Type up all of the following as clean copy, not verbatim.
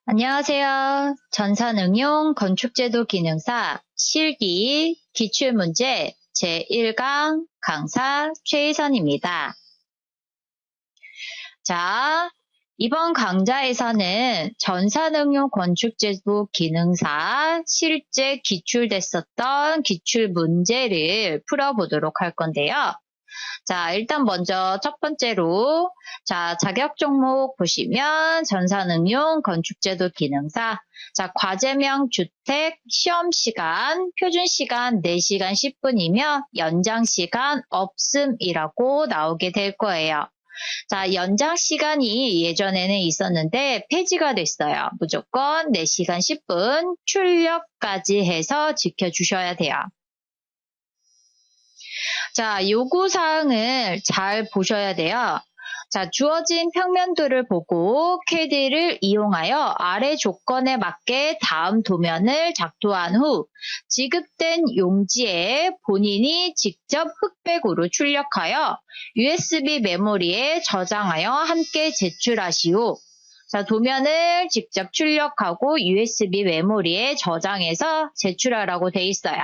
안녕하세요. 전산응용 건축제도 기능사 실기 기출문제 제1강 강사 최희선입니다. 자, 이번 강좌에서는 전산응용 건축제도 기능사 실제 기출됐었던 기출문제를 풀어보도록 할 건데요. 자, 일단 먼저 첫 번째로, 자, 자격 종목 보시면 전산응용 건축제도 기능사, 자, 과제명 주택 시험 시간, 표준 시간 4시간 10분이며 연장 시간 없음이라고 나오게 될 거예요. 자, 연장 시간이 예전에는 있었는데 폐지가 됐어요. 무조건 4시간 10분 출력까지 해서 지켜주셔야 돼요. 자, 요구사항을 잘 보셔야 돼요. 자, 주어진 평면도를 보고 CAD를 이용하여 아래 조건에 맞게 다음 도면을 작도한 후 지급된 용지에 본인이 직접 흑백으로 출력하여 USB 메모리에 저장하여 함께 제출하시오. 자, 도면을 직접 출력하고 USB 메모리에 저장해서 제출하라고 돼 있어요.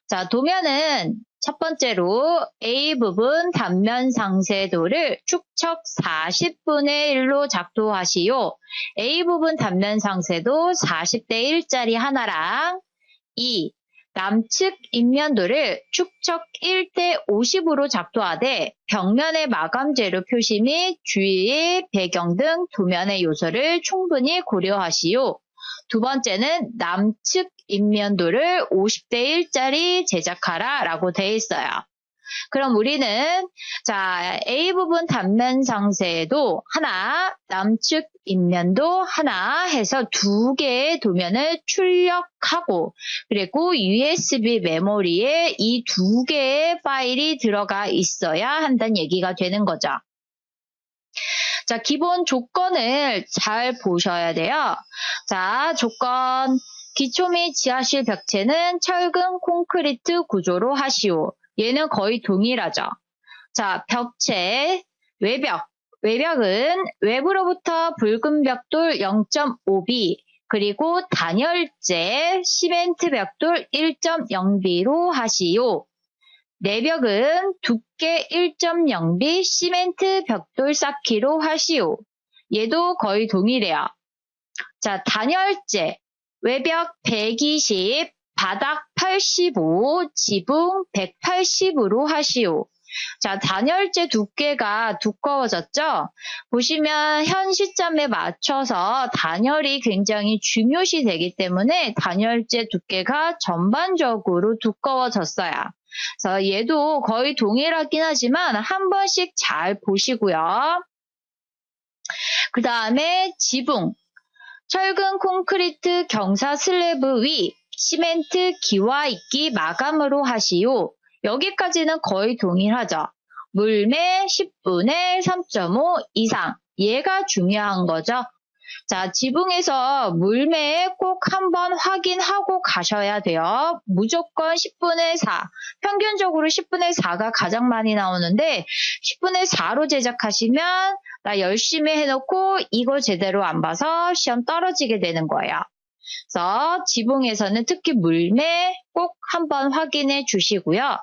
자, 도면은 첫 번째로 A 부분 단면 상세도를 축척 40분의 1로 작도하시오. A 부분 단면 상세도 40대 1짜리 하나랑 2. 남측 인면도를 축척 1대 50으로 작도하되 벽면의 마감재료 표시 및 주위의 배경 등 도면의 요소를 충분히 고려하시오. 두 번째는 남측 인면도를 50대 1짜리 제작하라 라고 되어 있어요. 그럼 우리는 자 A 부분 단면 상세도 하나, 남측 인면도 하나 해서 2개의 도면을 출력하고 그리고 USB 메모리에 이 2개의 파일이 들어가 있어야 한다는 얘기가 되는 거죠. 자, 기본 조건을 잘 보셔야 돼요. 자, 조건. 기초 및 지하실 벽체는 철근 콘크리트 구조로 하시오. 얘는 거의 동일하죠. 자, 벽체, 외벽. 외벽은 외부로부터 붉은 벽돌 0.5B, 그리고 단열재 시멘트 벽돌 1.0B로 하시오. 내벽은 두께 1.0B 시멘트 벽돌 쌓기로 하시오. 얘도 거의 동일해요. 자, 단열재. 외벽 120, 바닥 85, 지붕 180으로 하시오. 자, 단열재 두께가 두꺼워졌죠? 보시면 현 시점에 맞춰서 단열이 굉장히 중요시 되기 때문에 단열재 두께가 전반적으로 두꺼워졌어요. 그래서 얘도 거의 동일하긴 하지만 한 번씩 잘 보시고요. 그 다음에 지붕. 철근 콘크리트 경사 슬래브 위 시멘트 기와 있기 마감으로 하시오. 여기까지는 거의 동일하죠. 물매 10분의 3.5 이상. 얘가 중요한 거죠. 자, 지붕에서 물매 꼭 한번 확인하고 가셔야 돼요. 무조건 10분의 4. 평균적으로 10분의 4가 가장 많이 나오는데 10분의 4로 제작하시면 나 열심히 해놓고 이거 제대로 안 봐서 시험 떨어지게 되는 거예요. 그래서 지붕에서는 특히 물매 꼭 한번 확인해 주시고요.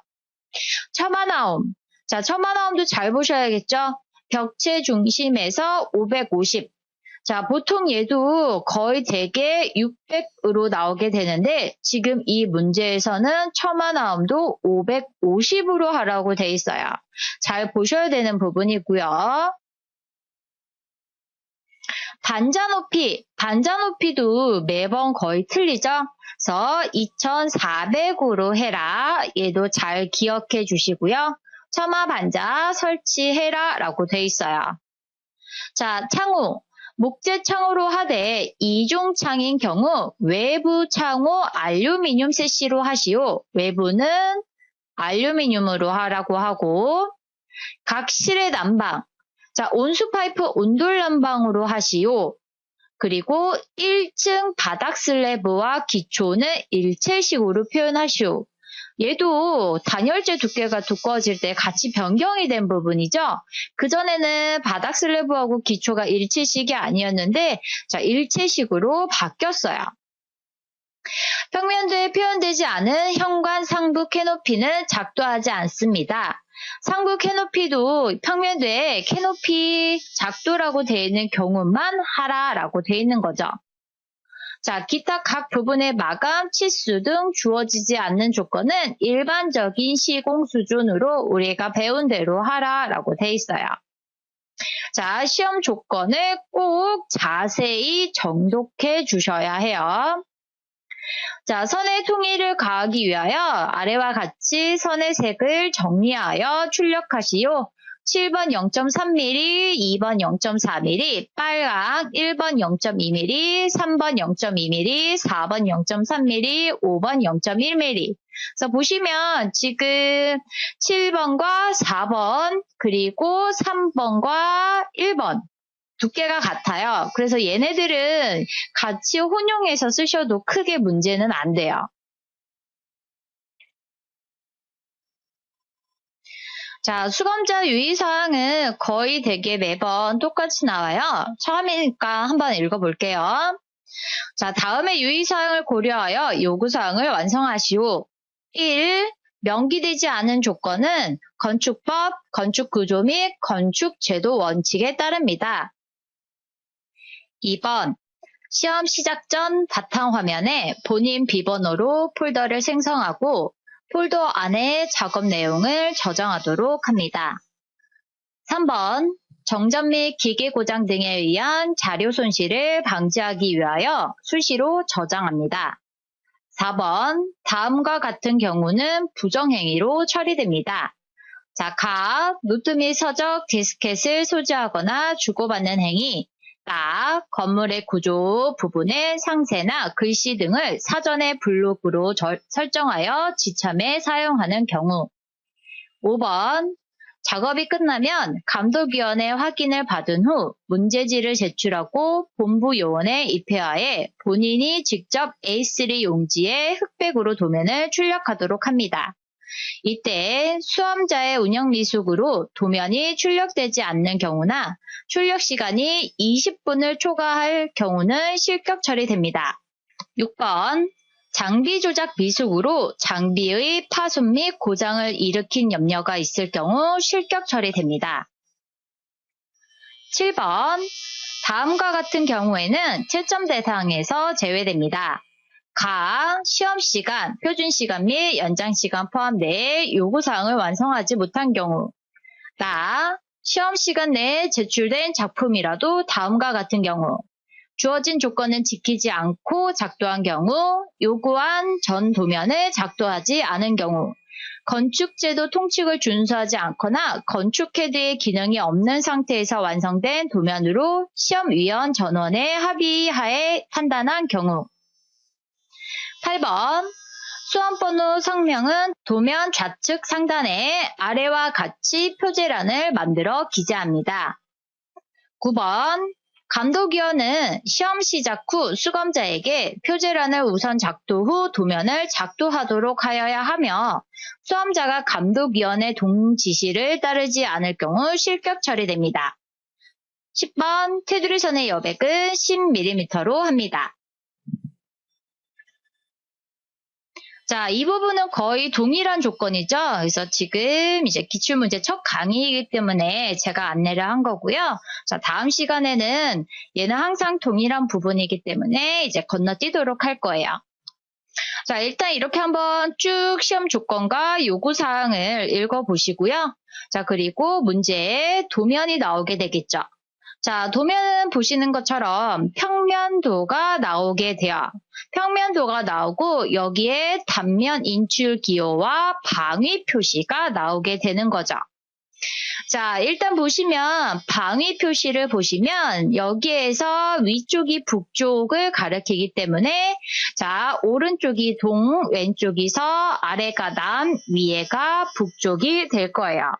처마나옴. 자, 처마나옴도 잘 보셔야겠죠? 벽체 중심에서 550. 자, 보통 얘도 거의 대개 600으로 나오게 되는데 지금 이 문제에서는 처마나옴도 550으로 하라고 돼 있어요. 잘 보셔야 되는 부분이고요. 단자 높이, 단자 높이도 매번 거의 틀리죠? 그래서 2400으로 해라. 얘도 잘 기억해 주시고요. 처마 반자 설치해라 라고 돼 있어요. 자, 창호. 목재 창호로 하되 이중 창인 경우 외부 창호 알루미늄 세시로 하시오. 외부는 알루미늄으로 하라고 하고 각 실의 난방. 자, 온수 파이프 온돌 난방으로 하시오. 그리고 1층 바닥 슬래브와 기초는 일체식으로 표현하시오. 얘도 단열재 두께가 두꺼워질 때 같이 변경이 된 부분이죠. 그전에는 바닥 슬래브하고 기초가 일체식이 아니었는데 자, 일체식으로 바뀌었어요. 평면도에 표현되지 않은 현관 상부 캐노피는 작동하지 않습니다. 상부 캐노피도 평면도에 캐노피 작도라고 되어 있는 경우만 하라라고 되어 있는 거죠. 자, 기타 각 부분의 마감, 치수 등 주어지지 않는 조건은 일반적인 시공 수준으로 우리가 배운 대로 하라라고 되어 있어요. 자, 시험 조건을 꼭 자세히 정독해 주셔야 해요. 자, 선의 통일을 가하기 위하여 아래와 같이 선의 색을 정리하여 출력하시오. 7번 0.3mm, 2번 0.4mm, 빨강 1번 0.2mm, 3번 0.2mm, 4번 0.3mm, 5번 0.1mm. 그래서 보시면 지금 7번과 4번 그리고 3번과 1번 두께가 같아요. 그래서 얘네들은 같이 혼용해서 쓰셔도 크게 문제는 안 돼요. 자, 수검자 유의사항은 거의 대개 매번 똑같이 나와요. 처음이니까 한번 읽어볼게요. 자, 다음의 유의사항을 고려하여 요구사항을 완성하시오. 1. 명기되지 않은 조건은 건축법, 건축구조 및 건축제도 원칙에 따릅니다. 2번. 시험 시작 전 바탕화면에 본인 비번호로 폴더를 생성하고 폴더 안에 작업 내용을 저장하도록 합니다. 3번. 정전 및 기계 고장 등에 의한 자료 손실을 방지하기 위하여 수시로 저장합니다. 4번. 다음과 같은 경우는 부정행위로 처리됩니다. 자, 각 노트 및 서적, 디스켓을 소지하거나 주고받는 행위, 딱 건물의 구조 부분의 상세나 글씨 등을 사전에 블록으로 설정하여 지참에 사용하는 경우. 5번. 작업이 끝나면 감독위원회 확인을 받은 후 문제지를 제출하고 본부 요원에 입회하에 본인이 직접 A3 용지에 흑백으로 도면을 출력하도록 합니다. 이때 수험자의 운영 미숙으로 도면이 출력되지 않는 경우나 출력 시간이 20분을 초과할 경우는 실격 처리됩니다. 6번. 장비 조작 미숙으로 장비의 파손 및 고장을 일으킨 염려가 있을 경우 실격 처리됩니다. 7번. 다음과 같은 경우에는 채점 대상에서 제외됩니다. 각 시험시간, 표준시간 및 연장시간 포함 내에 요구사항을 완성하지 못한 경우, 나 시험시간 내에 제출된 작품이라도 다음과 같은 경우, 주어진 조건은 지키지 않고 작도한 경우, 요구한 전 도면을 작도하지 않은 경우, 건축제도 통칙을 준수하지 않거나 건축헤드의 기능이 없는 상태에서 완성된 도면으로 시험위원 전원의 합의하에 판단한 경우. 8번. 수험번호 성명은 도면 좌측 상단에 아래와 같이 표제란을 만들어 기재합니다. 9번. 감독위원은 시험 시작 후 수검자에게 표제란을 우선 작도 후 도면을 작도하도록 하여야 하며 수험자가 감독위원의 동지시를 따르지 않을 경우 실격 처리됩니다. 10번. 테두리 선의 여백은 10mm로 합니다. 자, 이 부분은 거의 동일한 조건이죠. 그래서 지금 이제 기출문제 첫 강의이기 때문에 제가 안내를 한 거고요. 자, 다음 시간에는 얘는 항상 동일한 부분이기 때문에 이제 건너뛰도록 할 거예요. 자, 일단 이렇게 한번 쭉 시험 조건과 요구사항을 읽어보시고요. 자, 그리고 문제에 도면이 나오게 되겠죠. 자, 도면은 보시는 것처럼 평면도가 나오게 돼요. 평면도가 나오고 여기에 단면 인출 기호와 방위 표시가 나오게 되는 거죠. 자, 일단 보시면 방위 표시를 보시면 여기에서 위쪽이 북쪽을 가리키기 때문에 자, 오른쪽이 동, 왼쪽이 서, 아래가 남, 위에가 북쪽이 될 거예요.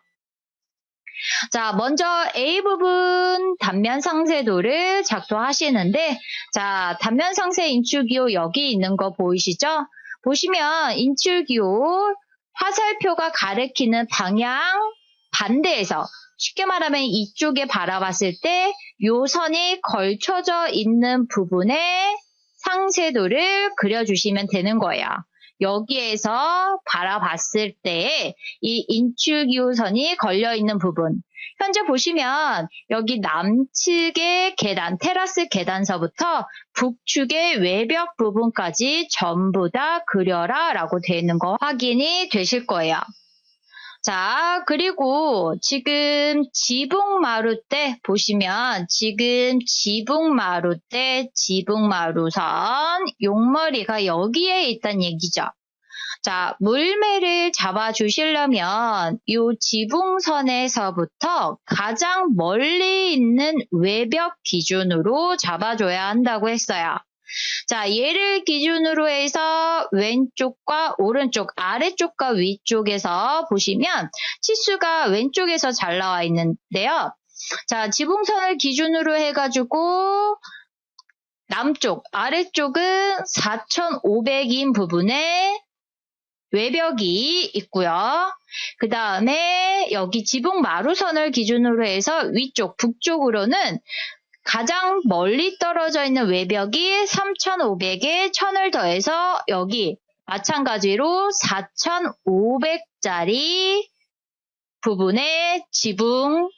자, 먼저 A 부분 단면 상세도를 작도하시는데, 자, 단면 상세 인출기호 여기 있는 거 보이시죠? 보시면 인출기호 화살표가 가리키는 방향 반대에서 쉽게 말하면 이쪽에 바라봤을 때 요 선이 걸쳐져 있는 부분에 상쇄도를 그려주시면 되는 거예요. 여기에서 바라봤을 때 이 인출기호선이 걸려있는 부분. 현재 보시면 여기 남측의 계단, 테라스 계단서부터 북측의 외벽 부분까지 전부 다 그려라 라고 되어 있는 거 확인이 되실 거예요. 자, 그리고 지금 지붕마루대 보시면 지금 지붕마루대, 지붕마루선 용머리가 여기에 있다는 얘기죠. 자, 물매를 잡아주시려면 이 지붕선에서부터 가장 멀리 있는 외벽 기준으로 잡아줘야 한다고 했어요. 자, 얘를 기준으로 해서 왼쪽과 오른쪽, 아래쪽과 위쪽에서 보시면 치수가 왼쪽에서 잘 나와 있는데요. 자, 지붕선을 기준으로 해가지고 남쪽, 아래쪽은 4,500인 부분에 외벽이 있고요. 그 다음에 여기 지붕 마루선을 기준으로 해서 위쪽, 북쪽으로는 가장 멀리 떨어져 있는 외벽이 3,500에 1,000을 더해서 여기 마찬가지로 4,500짜리 부분의 지붕에서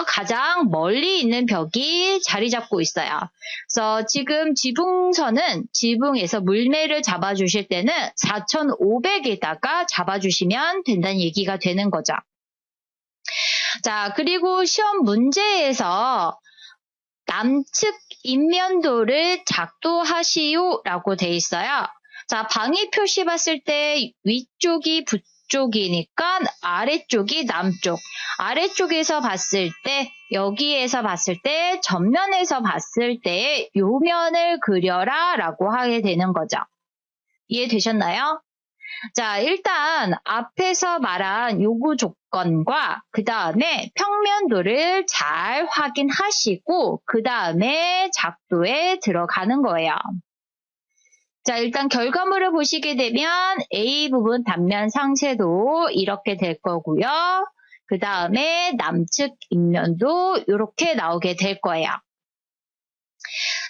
가장 멀리 있는 벽이 자리 잡고 있어요. 그래서 지금 지붕선은 지붕에서 물매를 잡아주실 때는 4,500에다가 잡아주시면 된다는 얘기가 되는 거죠. 자, 그리고 시험 문제에서 남측 인면도를 작도하시오 라고 돼 있어요. 자, 방위 표시 봤을 때 위쪽이 북쪽이니까 아래쪽이 남쪽. 아래쪽에서 봤을 때, 여기에서 봤을 때, 전면에서 봤을 때 요 면을 그려라 라고 하게 되는 거죠. 이해되셨나요? 자, 일단 앞에서 말한 요구 조건과 그 다음에 평면도를 잘 확인하시고 그 다음에 작도에 들어가는 거예요. 자, 일단 결과물을 보시게 되면 A 부분 단면 상쇄도 이렇게 될 거고요. 그 다음에 남측 인면도 이렇게 나오게 될 거예요.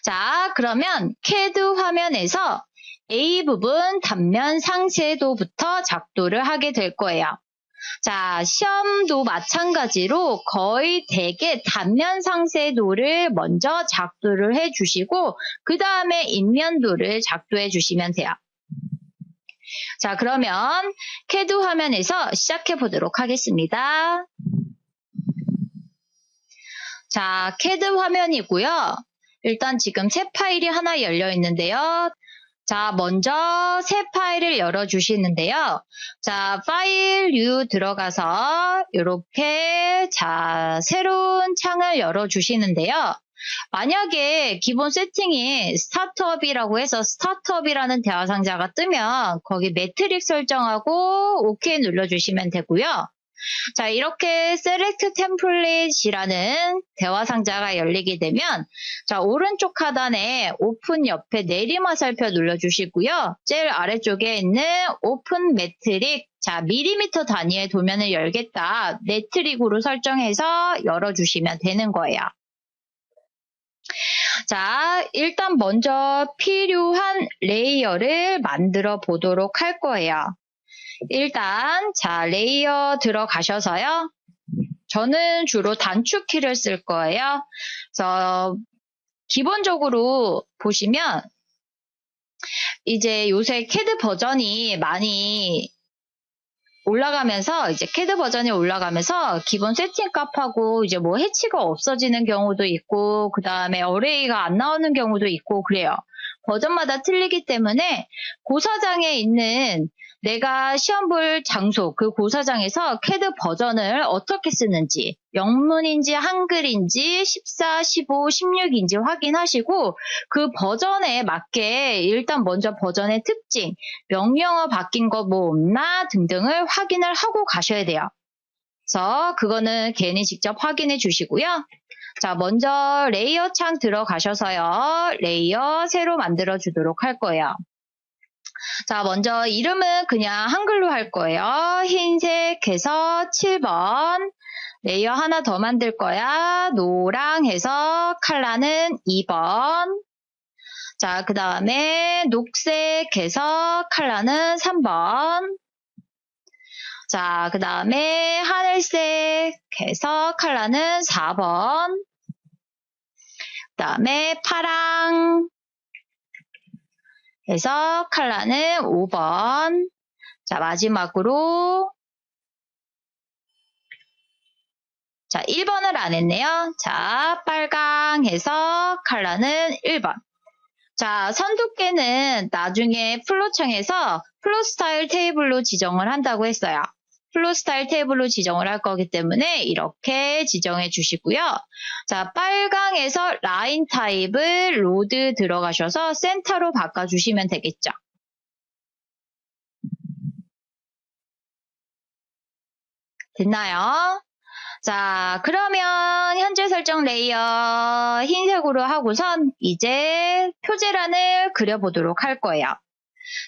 자, 그러면 CAD 화면에서 A 부분 단면 상쇄도부터 작도를 하게 될 거예요. 자, 시험도 마찬가지로 거의 대개 단면 상쇄도를 먼저 작도를 해주시고 그 다음에 인면도를 작도해 주시면 돼요. 자, 그러면 CAD 화면에서 시작해 보도록 하겠습니다. 자, CAD 화면이고요. 일단 지금 새 파일이 하나 열려 있는데요. 자, 먼저 새 파일을 열어주시는데요. 자, 파일 류 들어가서 이렇게 자 새로운 창을 열어주시는데요. 만약에 기본 세팅이 스타트업이라고 해서 스타트업이라는 대화 상자가 뜨면 거기 매트릭 설정하고 OK 눌러주시면 되고요. 자, 이렇게 Select Template이라는 대화 상자가 열리게 되면 자, 오른쪽 하단에 오픈 옆에 내림 화살표 눌러주시고요. 제일 아래쪽에 있는 오픈 매트릭 자, 밀리미터 단위의 도면을 열겠다. 매트릭으로 설정해서 열어주시면 되는 거예요. 자, 일단 먼저 필요한 레이어를 만들어 보도록 할 거예요. 일단 자 레이어 들어가셔서요. 저는 주로 단축키를 쓸 거예요. 그래서 기본적으로 보시면 이제 요새 CAD 버전이 많이 올라가면서 이제 CAD 버전이 올라가면서 기본 세팅 값하고 이제 뭐 해치가 없어지는 경우도 있고 그 다음에 어레이가 안 나오는 경우도 있고 그래요. 버전마다 틀리기 때문에 고사장에 있는 내가 시험 볼 장소, 그 고사장에서 CAD 버전을 어떻게 쓰는지, 영문인지 한글인지 14, 15, 16인지 확인하시고 그 버전에 맞게 일단 먼저 버전의 특징, 명령어 바뀐 거 뭐 없나 등등을 확인을 하고 가셔야 돼요. 그래서 그거는 개인이 직접 확인해 주시고요. 자, 먼저 레이어 창 들어가셔서요. 레이어 새로 만들어 주도록 할 거예요. 자, 먼저 이름은 그냥 한글로 할 거예요. 흰색 해서 7번. 레이어 하나 더 만들 거야. 노랑 해서 컬러는 2번. 자, 그 다음에 녹색 해서 컬러는 3번. 자, 그 다음에 하늘색 해서 컬러는 4번. 그 다음에 파랑 해서 컬러는 5번. 자, 마지막으로 자, 1번을 안 했네요. 자, 빨강 해서 컬러는 1번. 자, 선두께는 나중에 플로창에서 플로 스타일 테이블로 지정을 한다고 했어요. 플로 스타일 테이블로 지정을 할 거기 때문에 이렇게 지정해 주시고요. 자, 빨강에서 라인 타입을 로드 들어가셔서 센터로 바꿔주시면 되겠죠. 됐나요? 자, 그러면 현재 설정 레이어 흰색으로 하고선 이제 표제란을 그려보도록 할 거예요.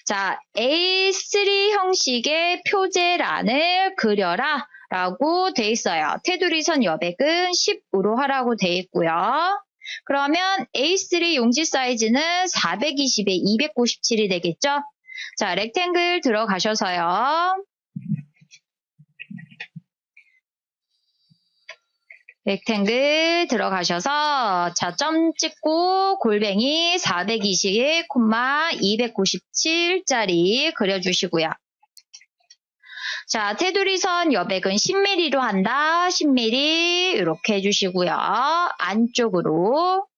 자, A3 형식의 표제란을 그려라 라고 돼 있어요. 테두리 선 여백은 10으로 하라고 돼 있고요. 그러면 A3 용지 사이즈는 420에 297이 되겠죠? 자, 렉탱글 들어가셔서요. 렉탱글 들어가셔서 자, 점 찍고 골뱅이 420, 297짜리 그려주시고요. 자, 테두리선 여백은 10mm로 한다. 10mm 이렇게 해주시고요. 안쪽으로.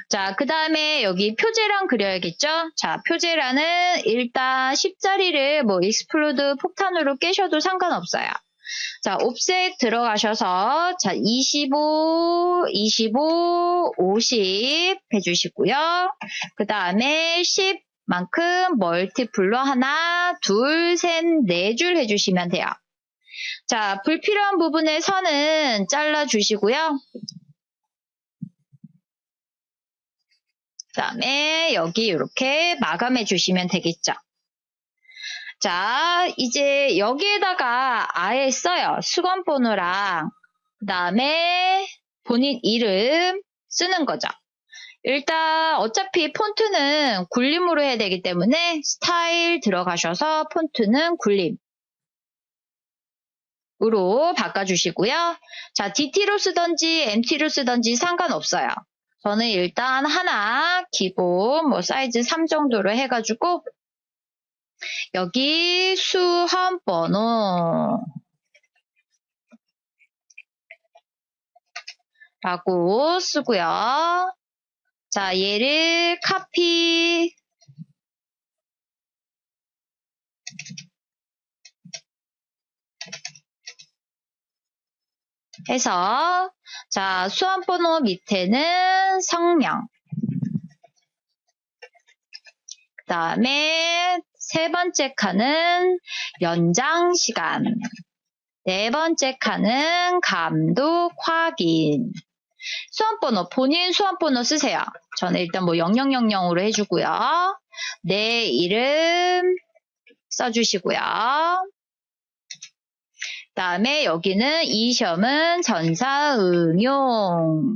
자, 그 다음에 여기 표제란 그려야겠죠? 자, 표제란은 일단 10짜리를 뭐 익스플로드 폭탄으로 깨셔도 상관없어요. 자, 옵셋 들어가셔서 자, 25, 25, 50 해주시고요. 그 다음에 10만큼 멀티플로 하나, 둘, 셋, 네 줄 해주시면 돼요. 자, 불필요한 부분의 선은 잘라주시고요. 그 다음에 여기 이렇게 마감해 주시면 되겠죠. 자, 이제 여기에다가 아예 써요. 수건 번호랑 그 다음에 본인 이름 쓰는 거죠. 일단 어차피 폰트는 굴림으로 해야 되기 때문에 스타일 들어가셔서 폰트는 굴림으로 바꿔주시고요. 자, DT로 쓰던지 MT로 쓰던지 상관없어요. 저는 일단 하나 기본 뭐 사이즈 3 정도로 해가지고 여기 수험 번호 라고 쓰고요. 자, 얘를 카피 해서 자, 수험 번호 밑에는 성명 그 다음에 세 번째 칸은 연장 시간 네 번째 칸은 감독 확인 수험번호, 본인 수험번호 쓰세요. 저는 일단 뭐 0000으로 해주고요. 내 이름 써주시고요. 그 다음에 여기는 이 시험은 전사응용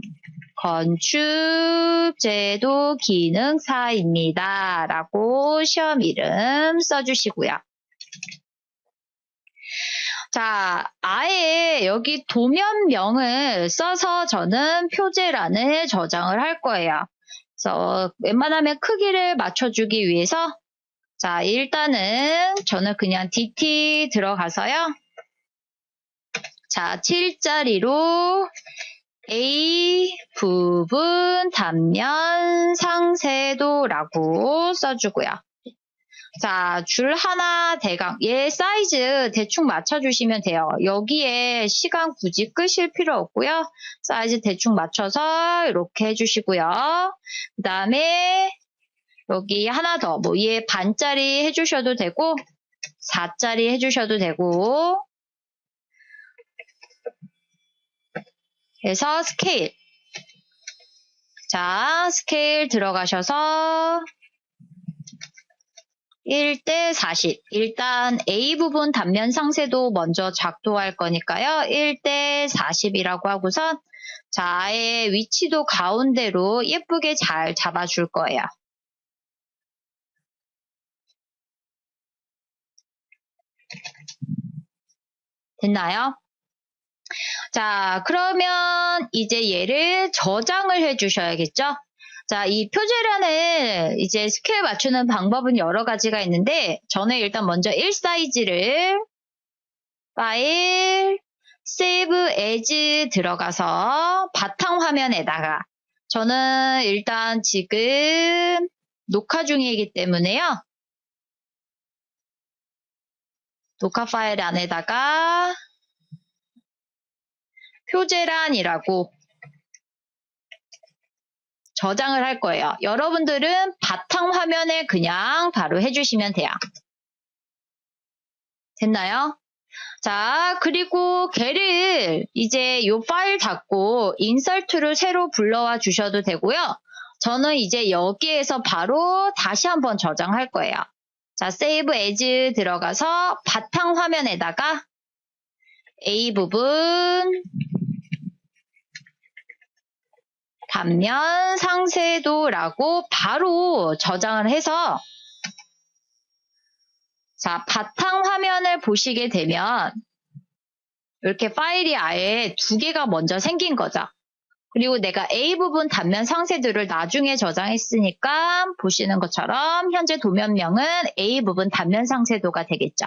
건축제도 기능사입니다. 라고 시험 이름 써주시고요. 자, 아예 여기 도면명을 써서 저는 표제란을 저장을 할 거예요. 그래서 웬만하면 크기를 맞춰주기 위해서 자, 일단은 저는 그냥 DT 들어가서요. 자, 7짜리로 A 부분 단면 상세도라고 써주고요. 자, 줄 하나 대강 얘 사이즈 대충 맞춰주시면 돼요. 여기에 시간 굳이 끄실 필요 없고요. 사이즈 대충 맞춰서 이렇게 해주시고요. 그 다음에 여기 하나 더 뭐 얘 반짜리 해주셔도 되고 4짜리 해주셔도 되고 그래서 스케일 자, 스케일 들어가셔서 1대 40. 일단 A 부분 단면 상세도 먼저 작도할 거니까요. 1대 40이라고 하고선 자, 아예 위치도 가운데로 예쁘게 잘 잡아줄 거예요. 됐나요? 자, 그러면 이제 얘를 저장을 해 주셔야겠죠? 자, 이 표제란을 이제 스케일 맞추는 방법은 여러 가지가 있는데, 저는 일단 먼저 1 사이즈를 파일, 세이브 에즈 들어가서 바탕화면에다가 저는 일단 지금 녹화 중이기 때문에요. 녹화 파일 안에다가 표제란이라고 저장을 할 거예요. 여러분들은 바탕화면에 그냥 바로 해주시면 돼요. 됐나요? 자, 그리고 걔를 이제 이 파일 닫고 인설트를 새로 불러와 주셔도 되고요. 저는 이제 여기에서 바로 다시 한번 저장할 거예요. 자, 세이브 에즈 들어가서 바탕화면에다가 A 부분 단면 상세도라고 바로 저장을 해서 자, 바탕화면을 보시게 되면 이렇게 파일이 아예 2개가 먼저 생긴 거죠. 그리고 내가 A 부분 단면 상세도를 나중에 저장했으니까 보시는 것처럼 현재 도면명은 A 부분 단면 상세도가 되겠죠.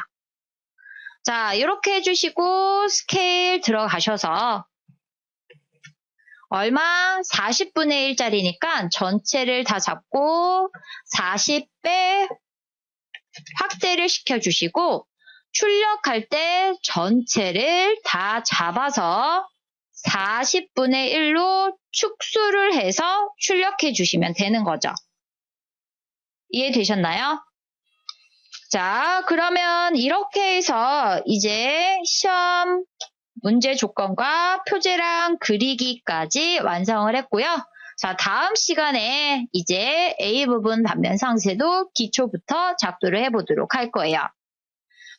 자, 이렇게 해주시고 스케일 들어가셔서 얼마? 40분의 1짜리니까 전체를 다 잡고 40배 확대를 시켜주시고 출력할 때 전체를 다 잡아서 40분의 1로 축소를 해서 출력해 주시면 되는 거죠. 이해되셨나요? 자, 그러면 이렇게 해서 이제 시험 문제 조건과 표제랑 그리기까지 완성을 했고요. 자, 다음 시간에 이제 A 부분 단면 상세도 기초부터 작도를 해보도록 할 거예요.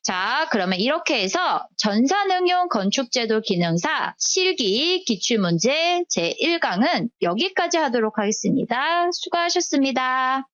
자, 그러면 이렇게 해서 전산응용 건축제도 기능사 실기 기출문제 제1강은 여기까지 하도록 하겠습니다. 수고하셨습니다.